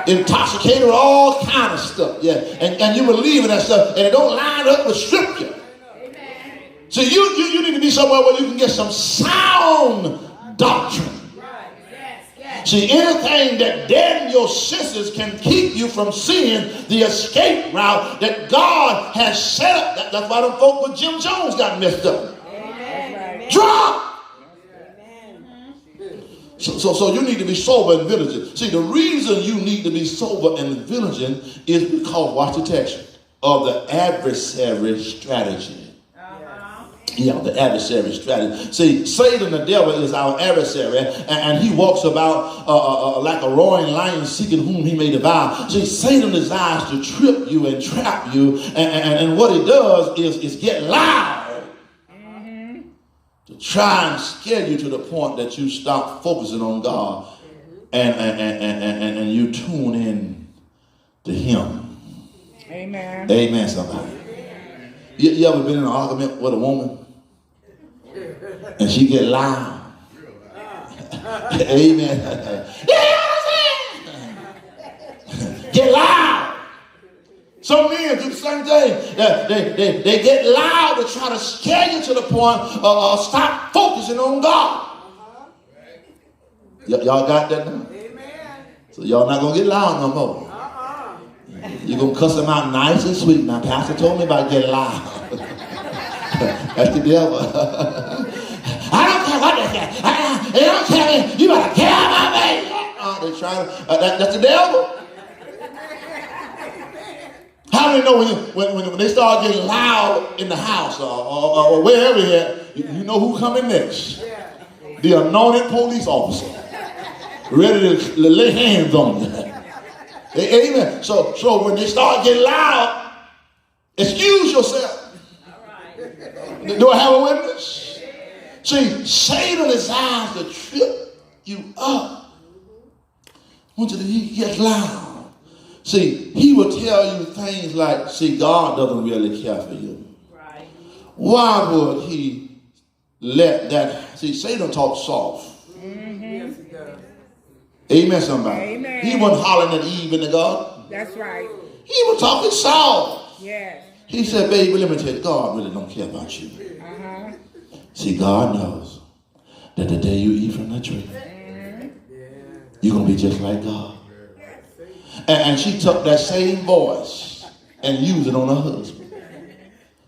Intoxicated with all kind of stuff. Yeah. And you believe in that stuff and it don't line up with scripture. So you need to be somewhere where you can get some sound doctrine. See, anything that deadens your senses can keep you from seeing the escape route that God has set up. That's why them folk with Jim Jones got messed up. Drunk. So you need to be sober and vigilant. See, the reason you need to be sober and vigilant is because, watch the text, of the adversary strategy. Yeah, the adversary strategy. See, Satan, the devil, is our adversary, and he walks about like a roaring lion seeking whom he may devour. See, Satan desires to trip you and trap you, and what he does is get loud to try and scare you to the point that you stop focusing on God and you tune in to him. Amen. Amen, somebody. You ever been in an argument with a woman and she get loud? Amen. Get loud. Some men do the same thing. They get loud to try to scare you to the point of stop focusing on God. Y'all got that now? So y'all not going to get loud no more. You're going to cuss them out nice and sweet. Now, Pastor told me about getting loud. That's the devil. I don't care what they say. They don't tell me, you better get out of my way. They're trying to, that's the devil. How do you know when they start getting loud in the house or wherever you know who coming next? The anointed police officer. Ready to lay hands on you. Amen. So when they start getting loud, excuse yourself. Do I have a witness? See, Satan desires to trip you up. Once he gets loud. See, he will tell you things like, see, God doesn't really care for you. Right. Why would he let that? See, Satan talks soft. Yes, he does. Amen, somebody. Amen. He wasn't hollering at Eve in the garden. That's right. He was talking soft. Yes. He said, baby, let me tell you, God really don't care about you. See, God knows that the day you eat from the tree, you're going to be just like God. And she took that same voice and used it on her husband.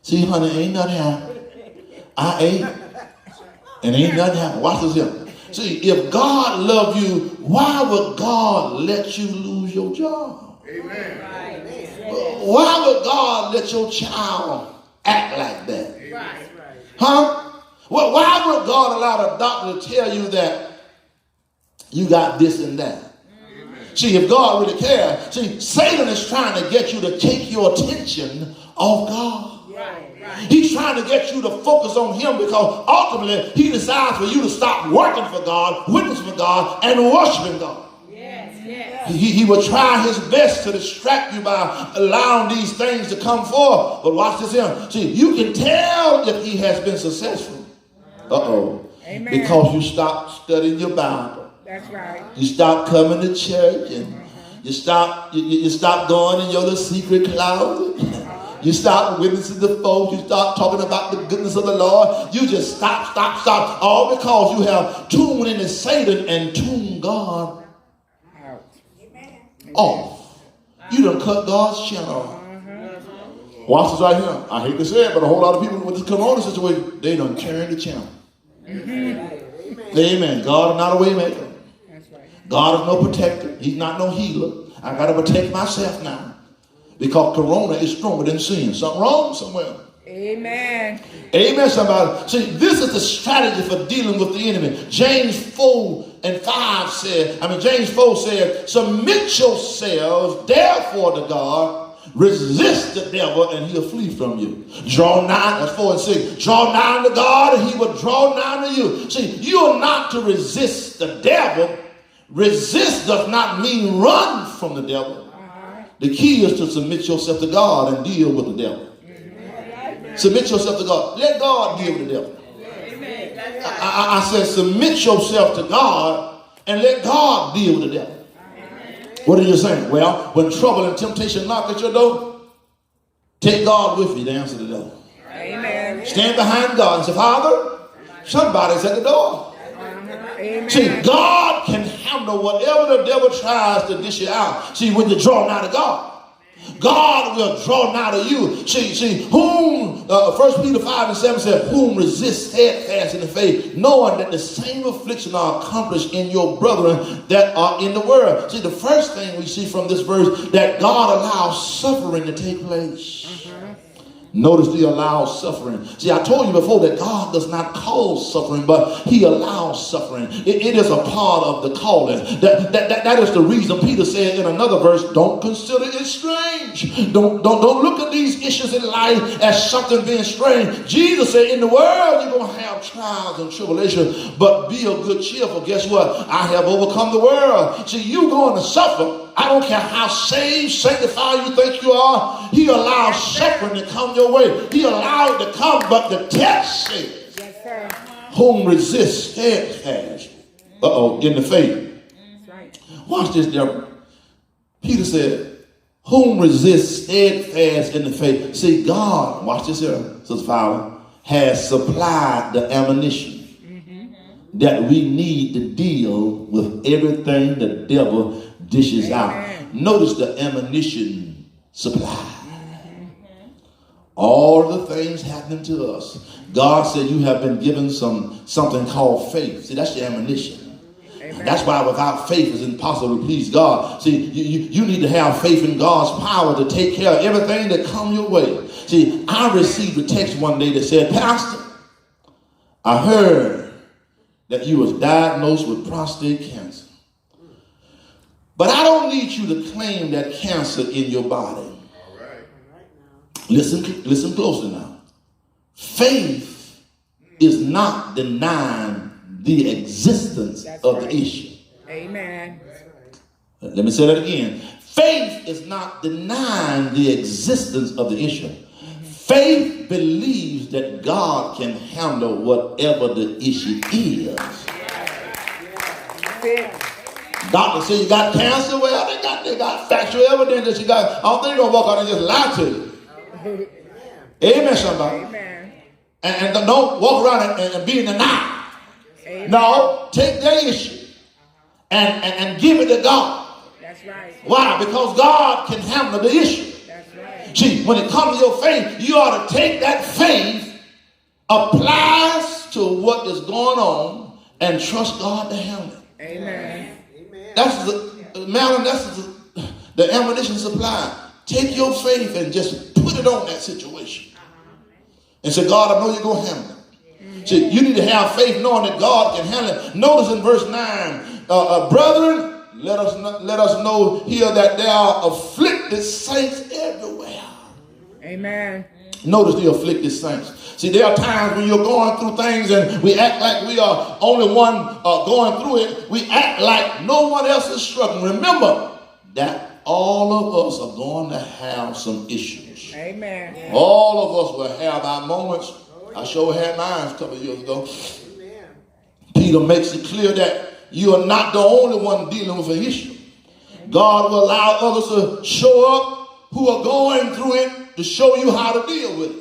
See, honey, ain't nothing happened. I ate, and ain't nothing happened. Watch this here. See, if God loved you, why would God let you lose your job? Amen. Why would God let your child act like that? Right. Huh? Well, why would God allow the doctor to tell you that you got this and that? See, if God really cares, see, Satan is trying to get you to take your attention off God. Right. He's trying to get you to focus on him because ultimately he decides for you to stop working for God, witnessing for God, and worshiping God. Yes. He will try his best to distract you by allowing these things to come forth. But watch this here. See, you can tell if he has been successful. Amen. Because you stop studying your Bible. That's right. You stop coming to church and you stop going in your little secret closet. You stop witnessing the folks. You start talking about the goodness of the Lord. You just stop. All because you have tuned into Satan and tuned God off. You done cut God's channel off. Watch this right here. I hate to say it, but a whole lot of people with this corona situation, they done turned the channel. Amen. God is not a way maker. God is no protector. He's not no healer. I got to protect myself now. Because corona is stronger than sin. Something wrong somewhere. Amen. Amen, somebody. See, this is the strategy for dealing with the enemy. James 4:5 said, submit yourselves therefore to God, resist the devil and he'll flee from you. Draw nigh, that's 4:6. Draw nigh to God and he will draw nigh to you. See, you are not to resist the devil. Resist does not mean run from the devil. The key is to submit yourself to God and deal with the devil. Submit yourself to God. Let God deal with the devil. I said submit yourself to God and let God deal with the devil. What are you saying? Well, when trouble and temptation knock at your door, take God with you to answer the door. Amen. Stand behind God and say, Father, somebody's at the door. Amen. See, God can handle whatever the devil tries to dish you out. See, when you draw nigh to God, God will draw nigh to you. See, whom, 1 Peter 5:7 said, whom resist steadfast in the faith, knowing that the same affliction are accomplished in your brethren that are in the world. See, the first thing we see from this verse, that God allows suffering to take place. Notice he allows suffering. See, I told you before that God does not cause suffering, but he allows suffering. It is a part of the calling. That is the reason Peter said in another verse, don't consider it strange. Don't look at these issues in life as something being strange. Jesus said, in the world you're going to have trials and tribulations, but be of good cheer, for guess what? I have overcome the world. See, you're going to suffer. I don't care how saved, sanctified you think you are. He allows suffering to come your way. He allowed it to come, but the text says, yes, whom resist steadfast. In the faith. Right. Watch this, Deborah. Peter said, whom resist steadfast in the faith. See, God, watch this here, Sister Fowler, has supplied the ammunition that we need to deal with everything the devil dishes out. Notice the ammunition supply. All the things happening to us. God said you have been given something called faith. See, that's your ammunition. Amen. That's why without faith it's impossible to please God. See, you need to have faith in God's power to take care of everything that come your way. See, I received a text one day that said, Pastor, I heard that you was diagnosed with prostate cancer. But I don't need you to claim that cancer in your body. All right. Listen closely now. Faith is not denying the existence of the issue. Amen. Let me say that again. Faith is not denying the existence of the issue. Faith believes that God can handle whatever the issue is. Doctor say you got cancer. Well, they got factual evidence that you got. I don't think they're gonna walk out and just lie to you. Amen, somebody. Amen. And don't walk around and be in denial. No, take their issue and give it to God. That's right. Why? Because God can handle the issue. That's right. See, when it comes to your faith, you ought to take that faith, applies to what is going on, and trust God to handle it. Amen. That's the ammunition supply. Take your faith and just put it on that situation. And say, God, I know you're going to handle it. See, you need to have faith knowing that God can handle it. Notice in verse 9, brethren, let us know here that there are afflicted saints everywhere. Amen. Notice the afflicted saints. See, there are times when you're going through things and we act like we are only one going through it. We act like no one else is struggling. Remember that all of us are going to have some issues. Amen. All of us will have our moments. I sure had mine a couple of years ago. Amen. Peter makes it clear that you are not the only one dealing with an issue. God will allow others to show up who are going through it to show you how to deal with it.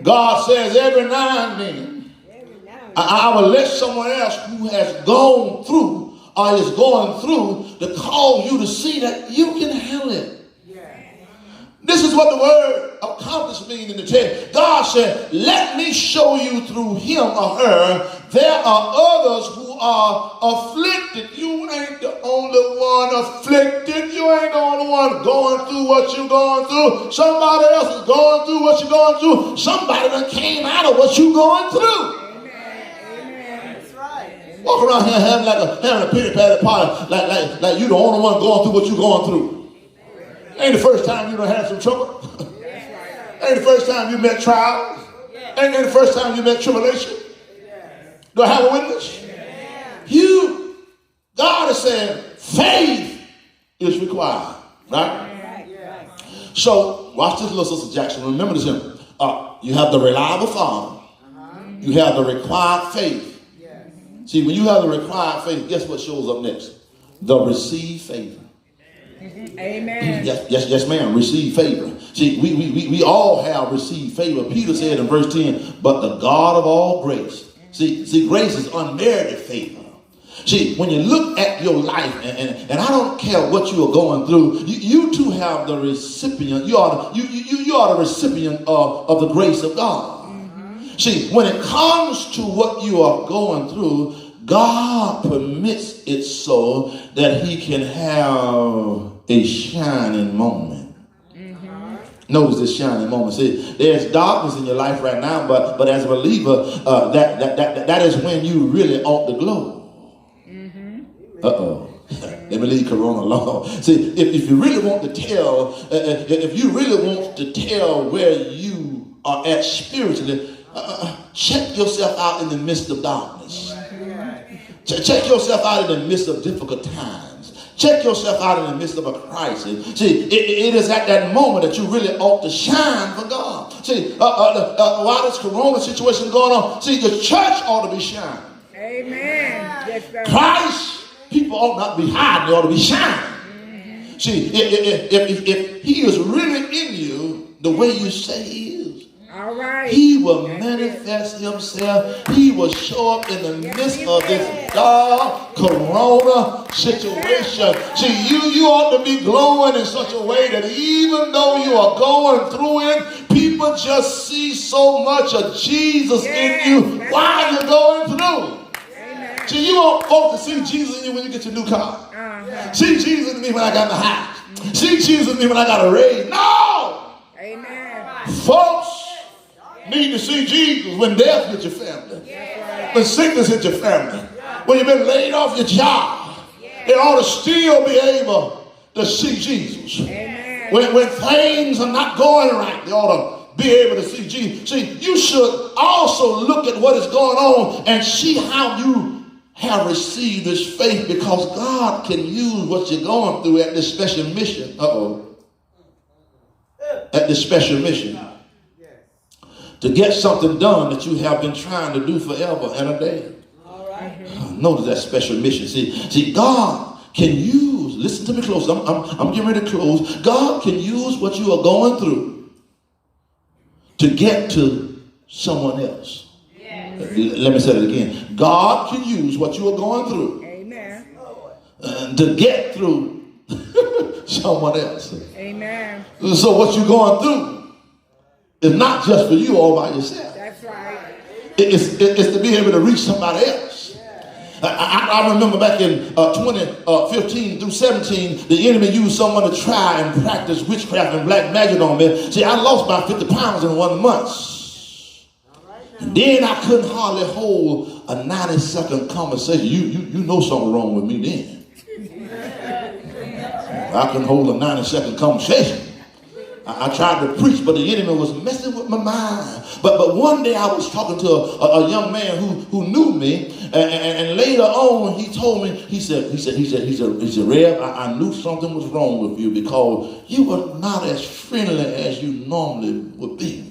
God says every now and then, I will let someone else who has gone through or is going through to cause you to see that you can handle it. This is what the word accomplished means in the text. God said, let me show you through him or her. There are others who are afflicted. You ain't the only one afflicted. You ain't the only one going through what you're going through. Somebody else is going through what you're going through. Somebody that came out of what you're going through. Amen. That's right. Walk around here having a pity patty party like you're the only one going through what you're going through. Ain't the first time you done had some trouble. Ain't the first time you met trials. Ain't the first time you met tribulation. Do I have a witness? God is saying faith is required. Right? So, watch this, little Sister Jackson. Remember this here. You have the reliable Father. You have the required faith. See, when you have the required faith, guess what shows up next? the receive favor. Amen. Yes, ma'am. Receive favor. See, we all have received favor. Peter said in verse 10, but the God of all grace. See, grace is unmerited favor. See, when you look at your life, and I don't care what you are going through, you too have the recipient. You are the recipient of the grace of God. Mm-hmm. See, when it comes to what you are going through, God permits it so that he can have a shining moment. Mm-hmm. Notice this shining moment. See, there's darkness in your life right now, but as a believer, that is when you really ought to glow. Let me leave Corona alone. See, if you really want to tell, where you are at spiritually, check yourself out in the midst of darkness. Check yourself out in the midst of difficult times. Check yourself out in the midst of a crisis. See, it is at that moment that you really ought to shine for God. See, while this Corona situation is going on, see, the church ought to be shining. Amen. Yes, sir. Christ. People ought not be hiding, they ought to be shining. Mm-hmm. See, if he is really in you the way you say he is, all right, he will manifest himself. He will show up in the midst of this dark Corona situation. See, you ought to be glowing in such a way that even though you are going through it, people just see so much of Jesus in you while you're going through. See, you want folks to see Jesus in you when you get your new car. Uh-huh. See Jesus in me when I got in the house. Mm-hmm. See Jesus in me when I got a raise. No! Amen. Folks need to see Jesus when death hits your family. Yeah. When sickness hits your family. Yeah. When you've been laid off your job. Yeah. They ought to still be able to see Jesus. Amen. When things are not going right, they ought to be able to see Jesus. See, you should also look at what is going on and see how you have received this faith, because God can use what you're going through at this special mission. At this special mission. To get something done that you have been trying to do forever and a day. All right. Notice that special mission. See, God can use, listen to me close. I'm getting ready to close. God can use what you are going through to get to someone else. Let me say it again. God can use what you are going through. Amen. To get through someone else. Amen. So what you're going through is not just for you all by yourself. That's right. It's to be able to reach somebody else. I remember back in 2015 through 17, the enemy used someone to try and practice witchcraft and black magic on me. See, I lost about 50 pounds in 1 month. And then I couldn't hardly hold a 90-second conversation. You know something wrong with me then. I couldn't hold a 90-second conversation. I tried to preach, but the enemy was messing with my mind. But one day I was talking to a young man who knew me, and later on he told me, he said, Rev, I knew something was wrong with you because you were not as friendly as you normally would be.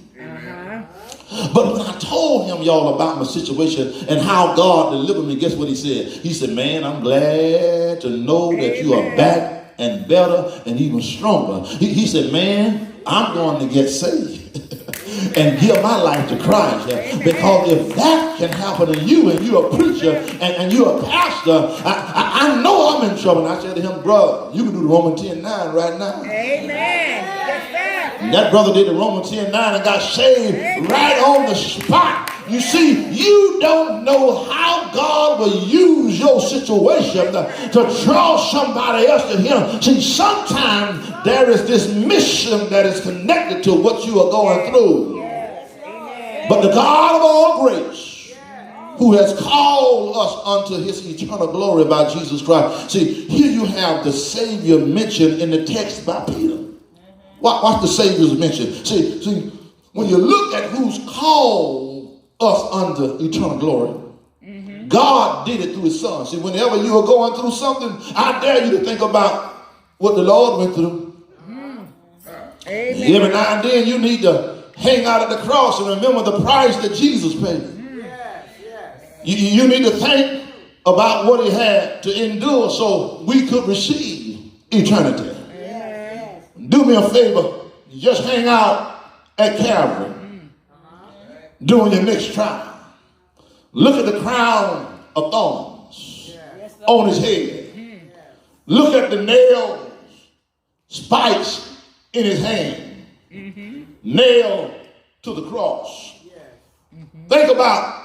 But when I told him, y'all, about my situation and how God delivered me, guess what he said? He said, man, I'm glad to know that you are back and better and even stronger. He said, man, I'm going to get saved and give my life to Christ. Because if that can happen to you and you're a preacher and you're a pastor, I know I'm in trouble. And I said to him, brother, you can do the Romans 10:9 right now. Amen. And that brother did the Romans 10:9 and got saved right on the spot. You see, you don't know how God will use your situation to draw somebody else to him. See, sometimes there is this mission that is connected to what you are going through. But the God of all grace, who has called us unto his eternal glory by Jesus Christ. See, here you have the Savior mentioned in the text by Peter. Watch the Savior's mention. See, when you look at who's called us under eternal glory, God did it through his son. See, whenever you are going through something, I dare you to think about what the Lord went through. Amen. Every now and then you need to hang out at the cross and remember the price that Jesus paid. You need to think about what he had to endure so we could receive eternity. Amen. Do me a favor, just hang out at Calvary during your next trial. Look at the crown of thorns on his head. Look at the nails, spikes in his hand, nailed to the cross. Think about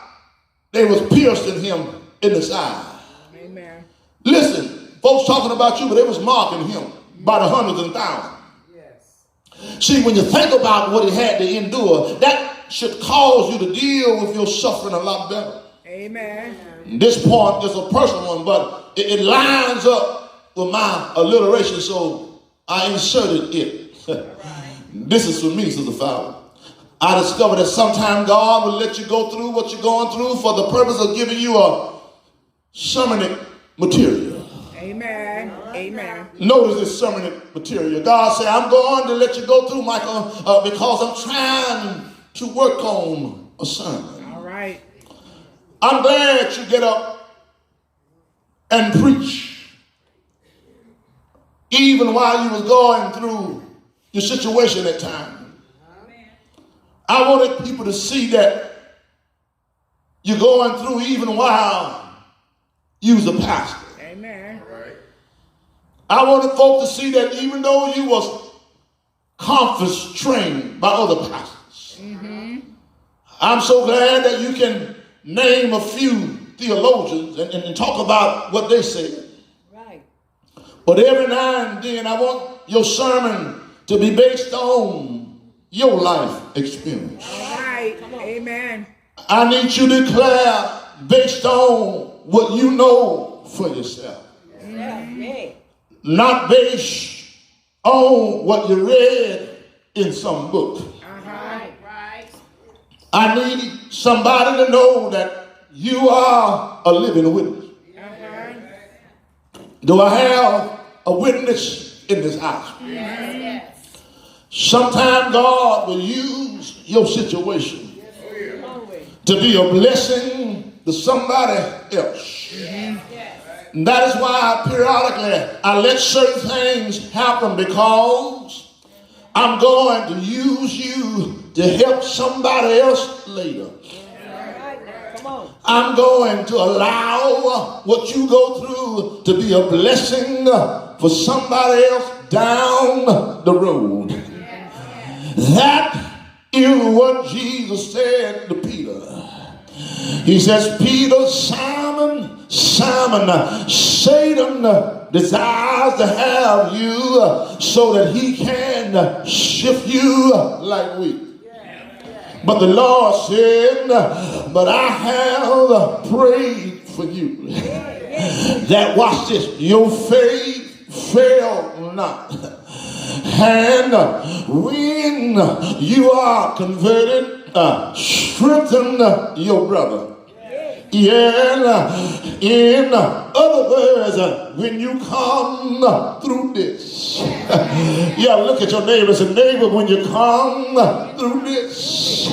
they was piercing him in the side. Amen. Listen, folks talking about you, but they was marking him by the hundreds and thousands. See, when you think about what he had to endure, that should cause you to deal with your suffering a lot better. Amen. This point is a personal one, but it lines up with my alliteration, so I inserted it. This is for me, Sister Fowler. I discovered that sometimes God will let you go through what you're going through for the purpose of giving you a sermonic material. Amen. Amen. Notice this sermonic material. God said, I'm going to let you go through, Michael, because I'm trying to work on a sermon. All right. I'm glad you get up and preach, even while you was going through your situation at times. I wanted people to see that you're going through even while you was a pastor. Amen. I wanted folk to see that even though you was conference trained by other pastors. I'm so glad that you can name a few theologians and talk about what they said. Right. But every now and then I want your sermon to be based on your life experience. All right. Amen. I need you to declare based on what you know for yourself. Not based on what you read in some book. I need somebody to know that you are a living witness. Do I have a witness in this house? Sometimes God will use your situation to be a blessing to somebody else. And that is why periodically I let certain things happen, because I'm going to use you to help somebody else later. I'm going to allow what you go through to be a blessing for somebody else down the road. That is what Jesus said to Peter. He says, Peter, Simon, Simon, Satan desires to have you so that he can shift you like wheat. But the Lord said, but I have prayed for you. That, watch this, your faith fail not. And when you are converted, strengthen your brother. Yeah, in other words, when you come through this, yeah, look at your neighbor. Say, neighbor, when you come through this,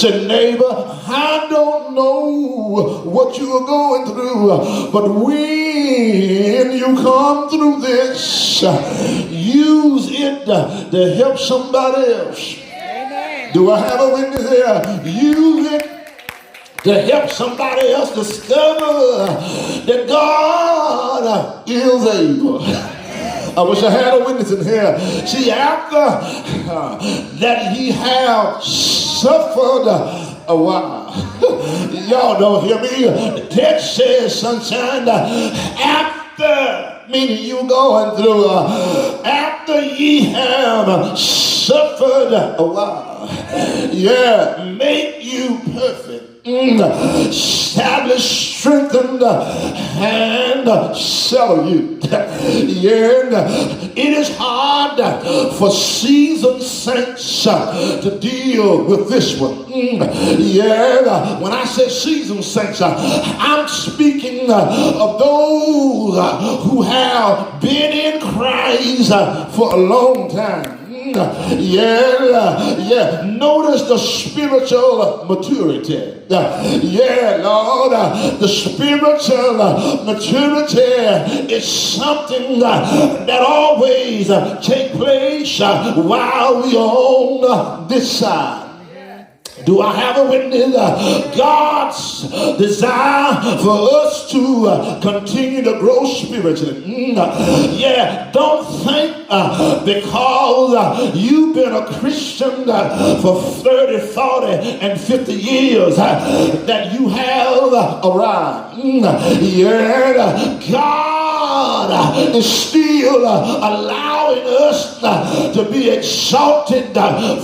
say, neighbor, I don't know what you are going through, but when you come through this, use it to help somebody else. Amen. Do I have a witness here? Use it to help somebody else discover that God is able. I wish I had a witness in here. See, after that he have suffered a while. Y'all don't hear me. The text says, sunshine, after, meaning you going through, after ye have suffered a while, yeah, make you perfect, establish, strengthened, and settle you. Yeah, it is hard for seasoned saints to deal with this one. Yeah, when I say seasoned saints, I'm speaking of those who have been in Christ for a long time. Yeah. Notice the spiritual maturity. Yeah, Lord. The spiritual maturity is something that always takes place while we are on this side. Do I have a witness? God's desire for us to continue to grow spiritually. Yeah, don't think because you've been a Christian for 30, 40, and 50 years that you have arrived. Yeah, God is still allowing us to be exalted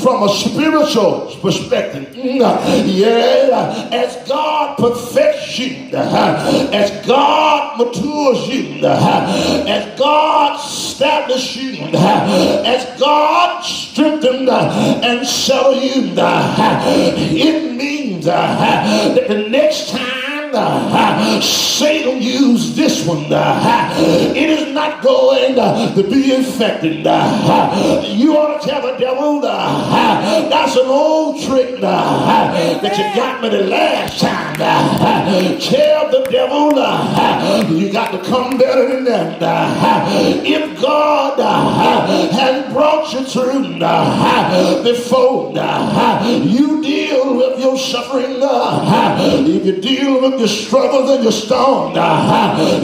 from a spiritual perspective. Yeah, as God perfects you, as God matures you, as God establishes you, as God strengthens and settles you, it means that the next time Satan used this one, it is not going to be effective. You ought to tell the devil, that's an old trick that you got me the last time. Tell the devil, you got to come better than that. If God has brought you through before, you deal with your suffering, if you deal with your struggles and your storm,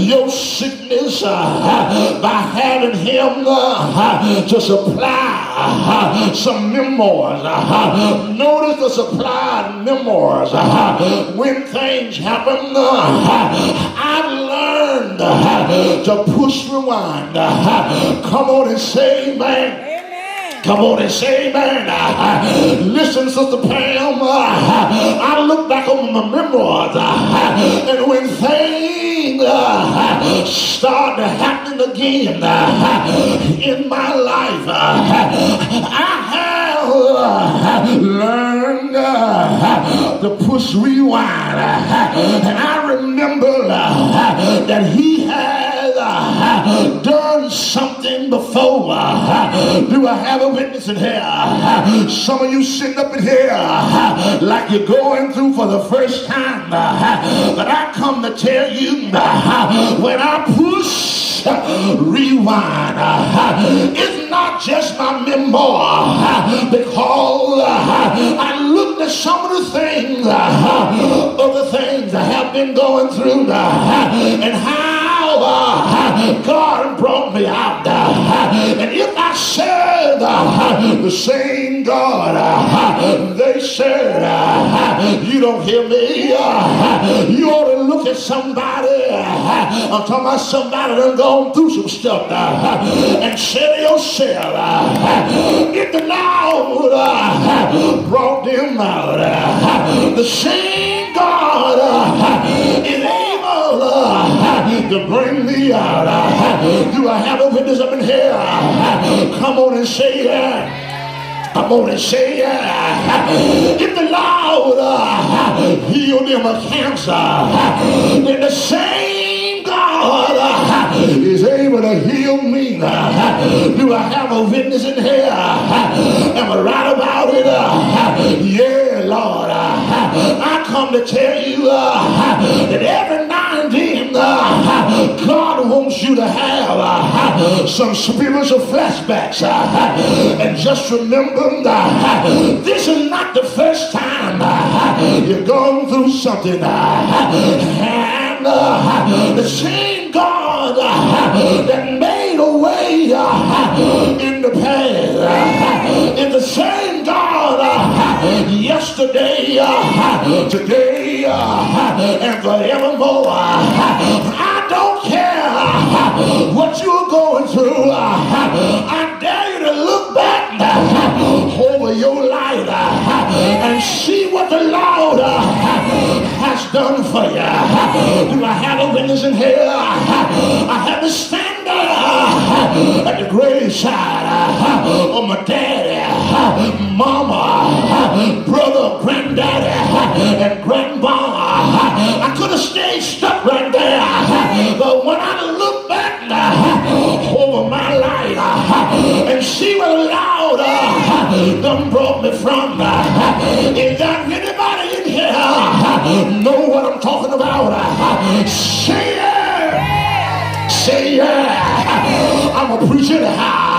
your sickness, by having him to supply some memoirs. Notice the supply memoirs. When things happen, I've learned to push rewind. Come on and say amen. Come on and say amen. Listen, Sister Pam, I look back on my memoirs, and when things start happening again in my life, I have learned to push rewind. And I remember that he has done something before. Do I have a witness in here? Some of you sitting up in here like you're going through for the first time. But I come to tell you, when I push rewind, it's not just my memoir, because I looked at some of the things I have been going through, and how God brought me out. And if I serve the same God they serve, you don't hear me. You ought to look at somebody. I'm talking about somebody that's gone through some stuff, and say to yourself, if the Lord brought them out, the same God is able to bring me out. Do I have a witness up in here? Come on and say yeah. Come on and say yeah. If the Lord healed them of cancer, then the same God is able to heal me. Do I have a witness in here? Am I right about it? Yeah, Lord. I come to tell you that every now and then God wants you to have some spiritual flashbacks. And just remember, this is not the first time you're going through something. And the same God that made a way in the past is the same God yesterday, today, and forevermore. I don't care what you're going through. I dare you to look back over your life and see what the Lord has done for you. Do I have a witness in here? I have to stand at the graveside of my daddy, mama, brother, granddaddy, and grandma. I could have stayed stuck right there, but when I look back over my life and see what the Lord done brought me from. Is there anybody in here know what I'm talking about? Say yeah. Say yeah. I'm a preacher. Yeah.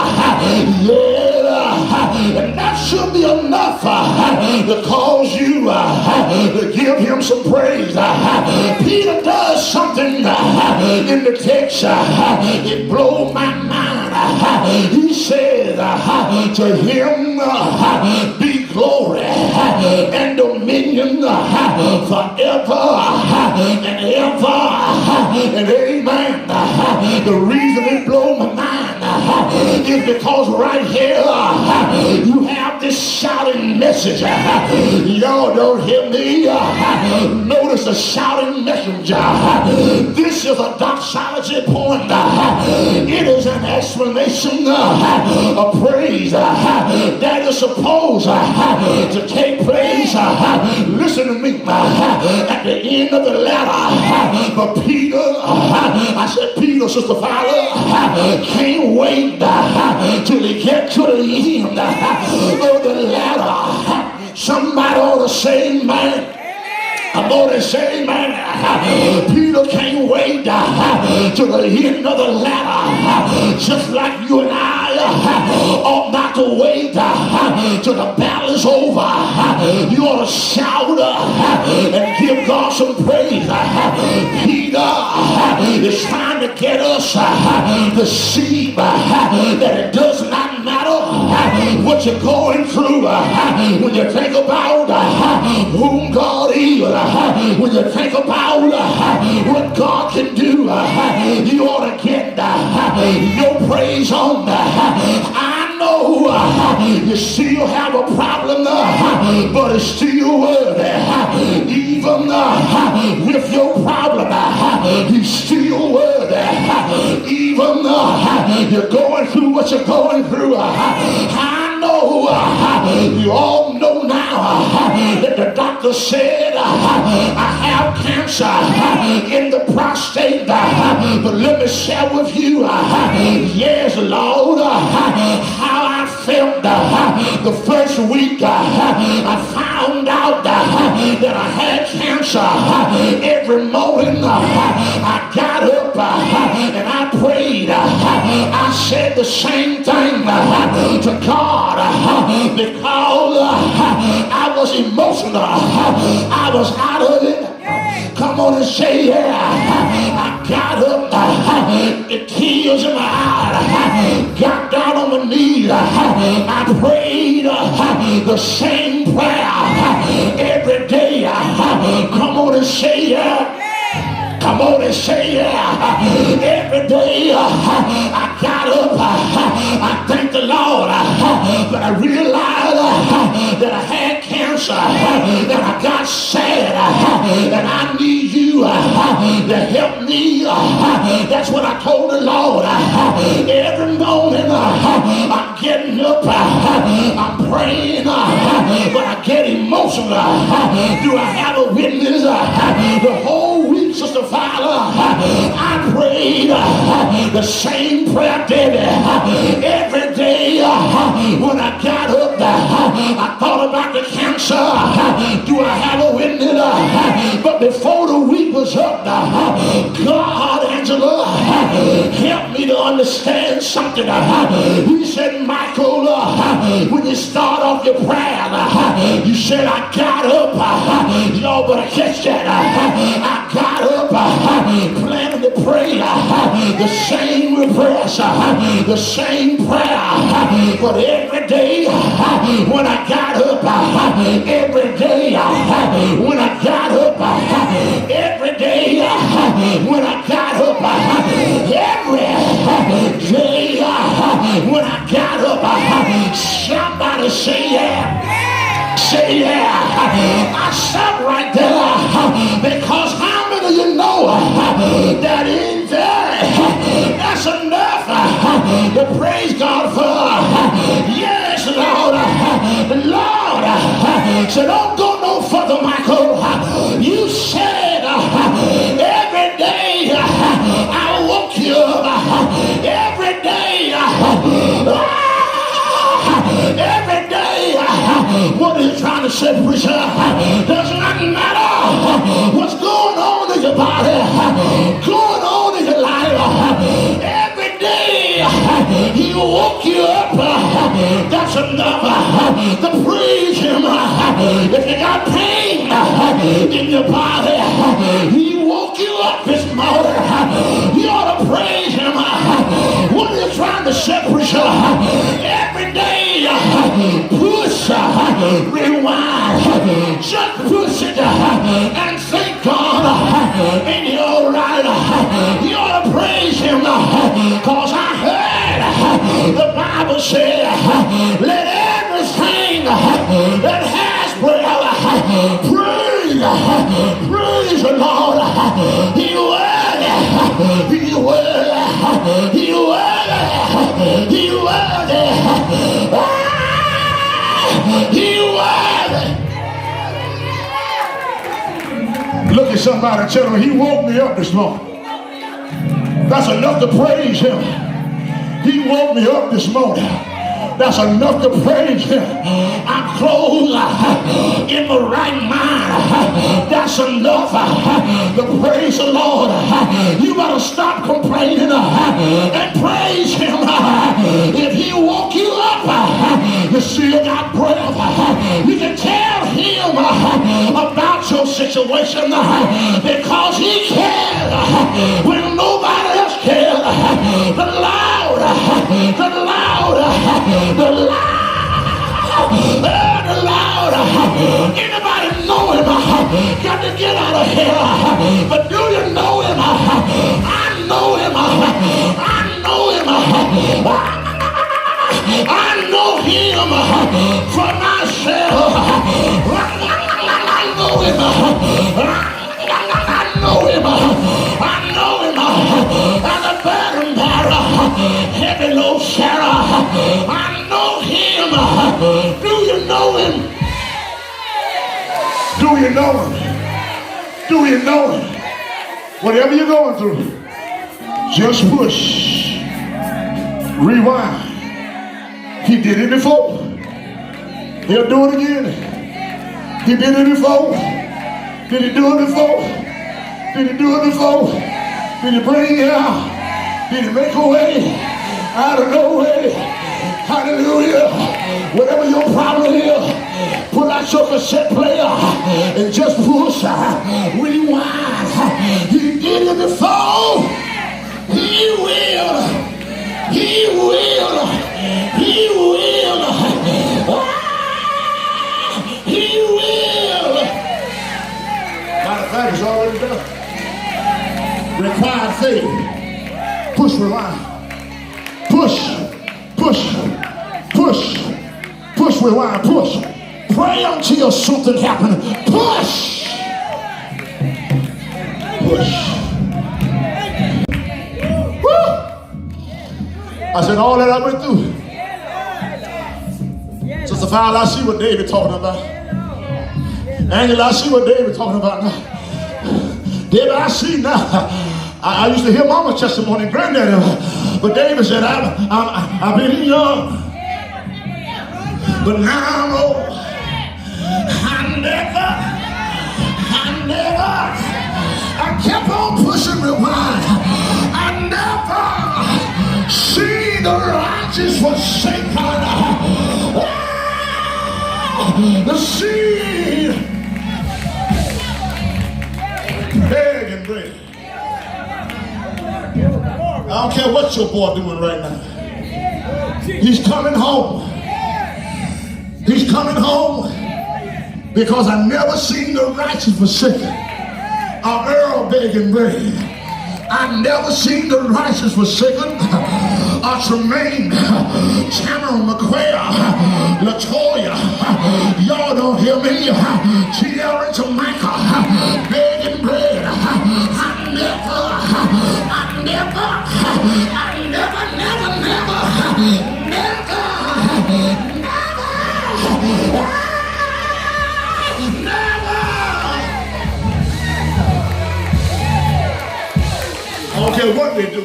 And that should be enough to cause you to give him some praise. Peter does something in the text. It blows my mind. He says, to him be glory and dominion forever and ever and amen. The reason it blows my mind is because right here you have this shouting message. Y'all don't hear me. Notice the shouting messenger. This is a doxology point. It is an explanation of praise that is supposed to take place. Listen to me. At the end of the letter, but Peter, I said Peter, Sister Fowler, can't wait till he get to the end of the ladder. Somebody ought to say amen. I'm going to say, man, Peter can't wait to the end of the ladder. Just like you and I ought not to wait till the battle is over. You ought to shout and give God some praise. Peter is trying to get us to see that it does not matter what you're going through when you think about whom God is. When you think about what God can do, you ought to get your praise on. I know you still have a problem, but it's still worthy. Even with your problem, he's still worthy. Even you're going through what you're going through. I know you all know now that the doctor said I have cancer in the prostate, but let me share with you, yes, Lord, how I felt the first week I found out that I had cancer. Every morning I got up and I prayed. I said the same thing to God because I was emotional. I was out of it. Come on and say yeah. I got up, the tears in my eyes, got down on my knees. I prayed the same prayer every day. Come on and say yeah. Come on and say yeah. Every day I got up, I thank the Lord, but I realized that I had cancer, and I got sad, and I need you to help me. That's what I told the Lord. Every morning I'm getting up, I'm praying, but I get emotional. Do I have a witness? The whole week, Sister Fowler, I prayed the same prayer, David. Every day when I got up, I thought about the cancer. Do I have a witness? But before the week was up, God, Angela, helped me to understand something. He said, Michael, when you start off your prayer, you said, I got up. Y'all better catch that. I got up, planning to pray the same request, the same prayer. But every day when I got up, every day when I got up, every day when I got up, every day when I got up, somebody say yeah. Say yeah. I stopped right there because how many of you know that in there that's enough to praise God for? Yes, Lord. Lord, so don't go no further, Michael. You said every day I woke you up. Every day every day What are you trying to say, preacher? Does not matter what's going on in your body, going on in your life. Every day he woke you up. That's enough to praise him. If you got pain in your body, he woke you up this morning. You ought to praise him. What are you trying to say, preacher? Every day, push, rewind, just push it and thank God, and you're all right. You ought to praise him, because I heard the Bible say, let everything that has breath praise the Lord. He worthy, he worthy, he worthy, he worthy, he worthy. Look at somebody and tell them, he woke me up this morning. That's enough to praise him. He woke me up this morning. That's enough to praise him. I'm clothed in the right mind. That's enough to praise the Lord. You better stop complaining and praise him. If he woke you up, you still got breath. You can tell him about your situation because he cares when nobody else cares. The loud, the loud, the loud. Anybody know him? Got to get out of here. But do you know him? I know him. I know him. I know him for myself. I know him. I know him. I know him. And the burden bearer, heavy load Sarah. I know him. Do you know him? Do you know him? Do you know him? Whatever you're going through, just push, rewind. He did it before. He'll do it again. He did it before. Did he do it before? Did he do it before? Did he bring you out? Did he make a way out of no way? Hallelujah. Whatever your problem is, pull out your cassette player and just push, rewind. He did it before. He will. He will. He will. He will. Matter of fact, it's already done. Required faith. Push, rewind. Push, push, push, push, rewind, push. Pray until something happens. Push. Push. I said, all that I went through. Sister Fowler, I see what David talking about. Angela, I see what David talking about now. David, I see now. I used to hear Mama's testimony and Granddaddy, but David said, I've been young, but now I'm old. I kept on pushing rewind. I never see the righteous forsaken. The seed begging bread. I don't care what your boy doing right now. He's coming home. He's coming home because I never seen the righteous forsaken. Our Earl begging bread. I never seen the righteous forsaken. Tremaine, Cameron, McQuail, Latoya, y'all don't hear me. Tierra, Jamaica, begging bread. I don't care what they do.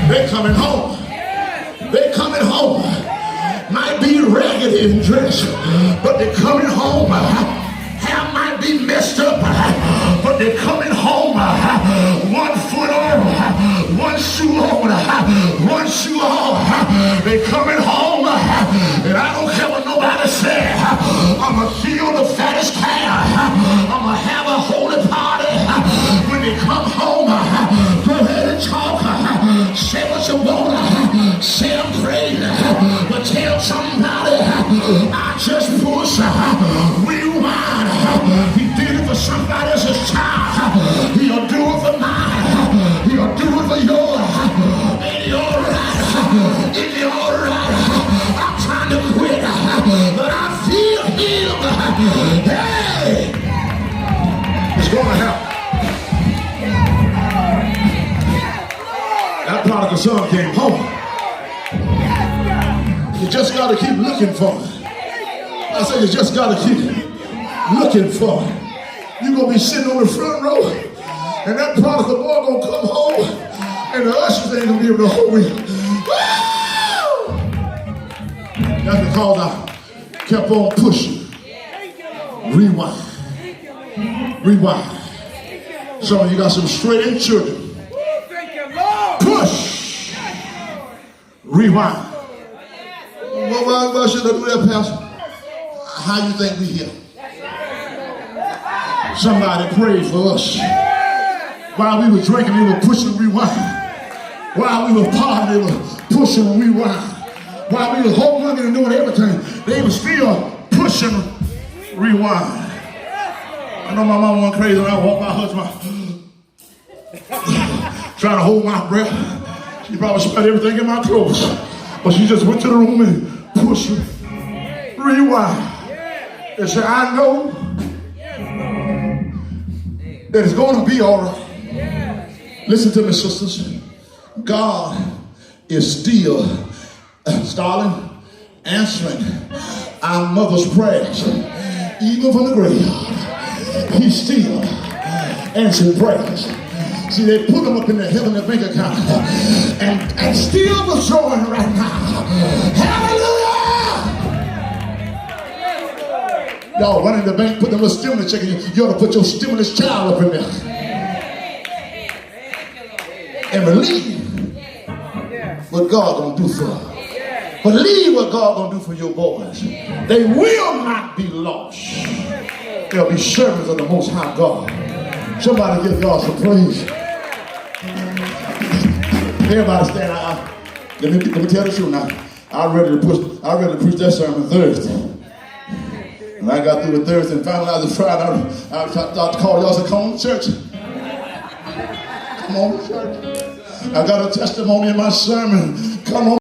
They coming home. They coming home. might be raggedy in dress, but they're coming home. Hair might be messed up, but they're coming home. 1 foot on, 1 shoe on, 1 shoe off. They're coming home, and I don't care what nobody says. I'm gonna feel the fattest cow. I'm gonna have a holy party when they come home. Go ahead and talk. Say what you want. Say I'm crazy, but tell somebody I just push. Rewind. He did it for somebody else's child. He'll do it for mine. He'll do it for yours. Ain't he all right? Ain't he all right? I'm trying to quit, but I feel him. Hey! It's going to happen. That prodigal son came home. You just got to keep looking for it. I said you just got to keep looking for it. You're going to be sitting on the front row, and that prodigal boy going to come home, and the ushers ain't going to be able to hold me. That's because I kept on pushing. Rewind. Rewind. Some of you got some straight-in children. Push. Rewind. Why should I do that, Pastor? How you think we here? Somebody prayed for us. While we were drinking, they were pushing rewind. While we were partying, they were pushing rewind. While we were holding on and doing everything, they were still pushing rewind. I know my mama went crazy when I walked my husband, trying to hold my breath. She probably spilled everything in my clothes, but she just went to the room and pushed rewind. And said, I know that it's going to be all right. Listen to me, sisters. God is still, darling, answering our mother's prayers, even from the graveyard. He's still answering prayers. See, they put them up in the heavenly bank account and still withdrawing right now. Hallelujah! Y'all run in the bank, put them little stimulus check in. You ought to put your stimulus child up in there. And believe what God gonna do for them. Believe what God gonna do for your boys. They will not be lost. They'll be servants of the Most High God. Somebody give God some praise. Everybody stand out. Let me tell the truth now. I ready to preach that sermon Thursday. When I got through with Thursday and finalized the Friday, I started to call y'all and say, come on to church. Come on to church. I got a testimony in my sermon. Come on.